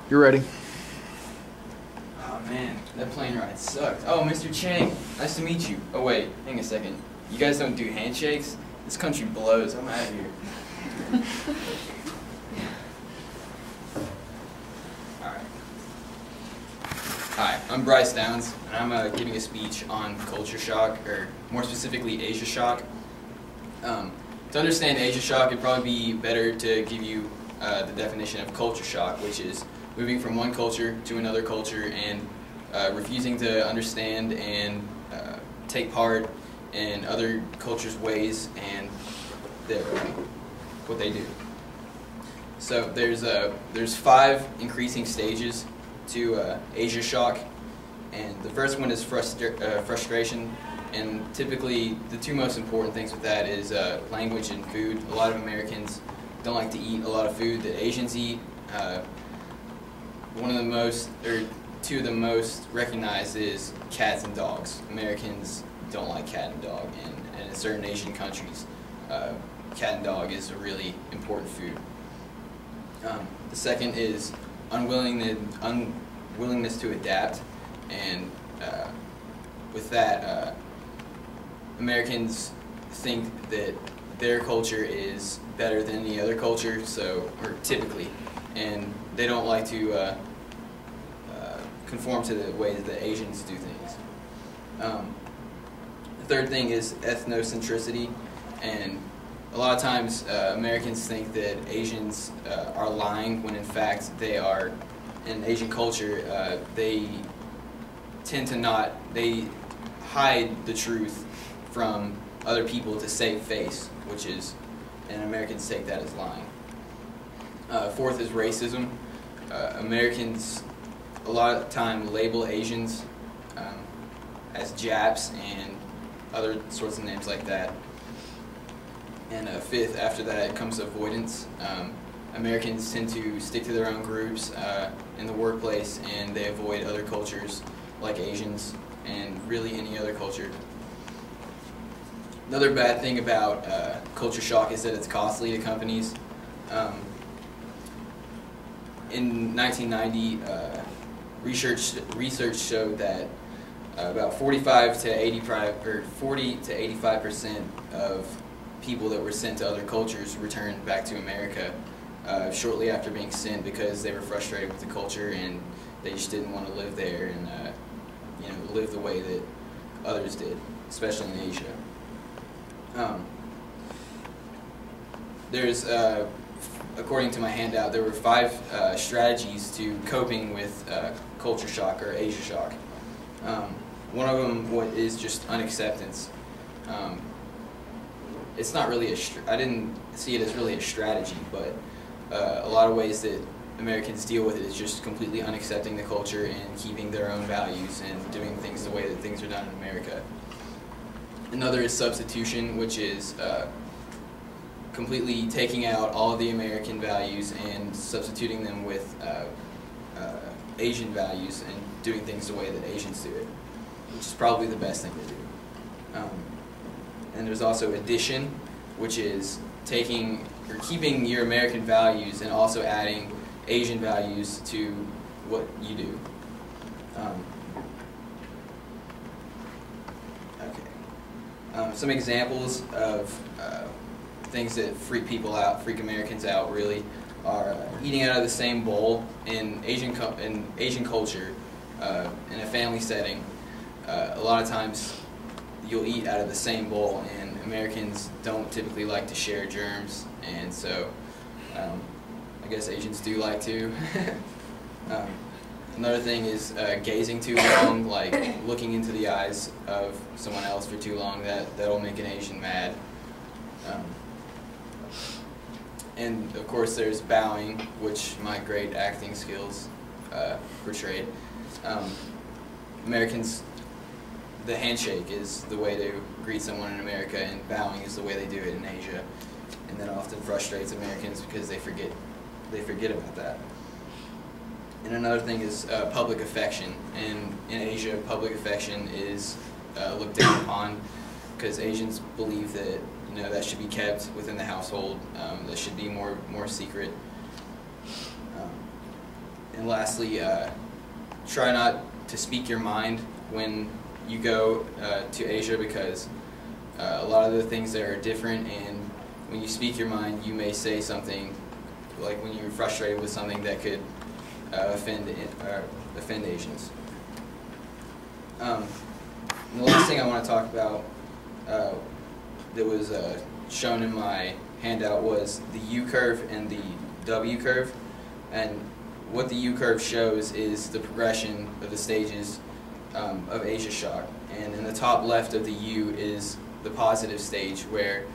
You're ready. Oh man, that plane ride sucked. Oh, Mr. Chang, nice to meet you. Oh wait, hang a second. You guys don't do handshakes? This country blows. I'm out of here. Alright. Hi, I'm Brycedowns, and I'm giving a speech on culture shock, or more specifically Asia shock. To understand Asia shock, it'd probably be better to give you the definition of culture shock, which is moving from one culture to another culture and refusing to understand and take part in other cultures' ways and what they do. So there's 5 increasing stages to Asia shock, and the first one is frustration. And typically, the 2 most important things with that is language and food. A lot of Americans don't like to eat a lot of food that Asians eat. One of the most, or 2 of the most recognized is cats and dogs. Americans don't like cat and dog, and in certain Asian countries, cat and dog is a really important food. The second is unwillingness to adapt, and with that, Americans think that their culture is better than any other culture, or typically, and they don't like to conform to the way that the Asians do things. The third thing is ethnocentricity, and a lot of times Americans think that Asians are lying when in fact they are. In Asian culture, they tend to not, they hide the truth from other people to save face, and Americans take that as lying. Fourth is racism. Americans a lot of the time label Asians as Japs and other sorts of names like that. And fifth, after that, comes avoidance. Americans tend to stick to their own groups in the workplace, and they avoid other cultures like Asians and really any other culture. Another bad thing about culture shock is that it's costly to companies. In 1990, research showed that about 40 to 85% of people that were sent to other cultures returned back to America shortly after being sent because they were frustrated with the culture and they just didn't want to live there and live the way that others did, especially in Asia. According to my handout, there were 5 strategies to coping with culture shock or Asia shock. One of them is just unacceptance. It's not really I didn't see it as really a strategy, but a lot of ways that Americans deal with it is just completely unaccepting the culture and keeping their own values and doing things the way that things are done in America. Another is substitution, which is completely taking out all of the American values and substituting them with Asian values and doing things the way that Asians do it, which is probably the best thing to do. And there's also addition, which is taking or keeping your American values and also adding Asian values to what you do. Some examples of things that freak Americans out really, are eating out of the same bowl in Asian culture, in a family setting. A lot of times you'll eat out of the same bowl, and Americans don't typically like to share germs, and so I guess Asians do like to. Another thing is gazing too long, like looking into the eyes of someone else for too long. That'll make an Asian mad. And of course there's bowing, which my great acting skills portrayed. Americans, the handshake is the way to greet someone in America, and bowing is the way they do it in Asia. And that often frustrates Americans because they forget about that. And another thing is public affection. And in Asia, public affection is looked down upon because Asians believe that that should be kept within the household. That should be more secret. And And lastly, try not to speak your mind when you go to Asia, because a lot of the things there are different, and when you speak your mind, you may say something like when you're frustrated with something that could offend Asians. And the last thing I want to talk about that was shown in my handout was the U curve and the W curve. And what the U curve shows is the progression of the stages of Asia shock. And in the top left of the U is the positive stage, where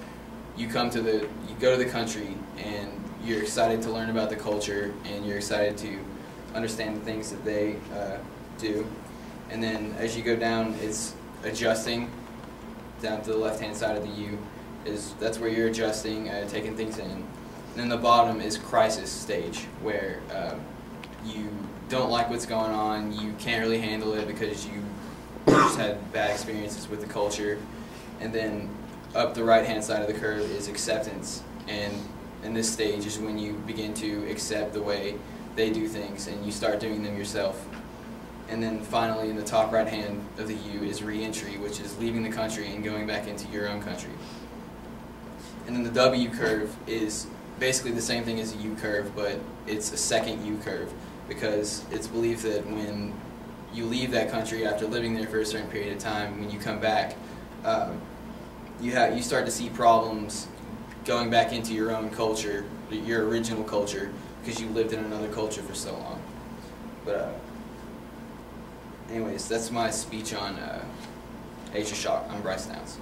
you go to the country and you're excited to learn about the culture and you're excited to understand the things that they do. And then as you go down, it's adjusting down to the left-hand side of the U. That's where you're adjusting, taking things in. And then the bottom is crisis stage, where you don't like what's going on, you can't really handle it because you just had bad experiences with the culture. And then up the right-hand side of the curve is acceptance, and in this stage is when you begin to accept the way they do things and you start doing them yourself. And then finally in the top right-hand of the U is re-entry, which is leaving the country and going back into your own country. And then the W curve is basically the same thing as a U curve, but it's a second U curve, because it's believed that when you leave that country after living there for a certain period of time, when you come back, you start to see problems going back into your own culture, your original culture, because you lived in another culture for so long. But anyways, that's my speech on Asia shock. I'm Brycedowns.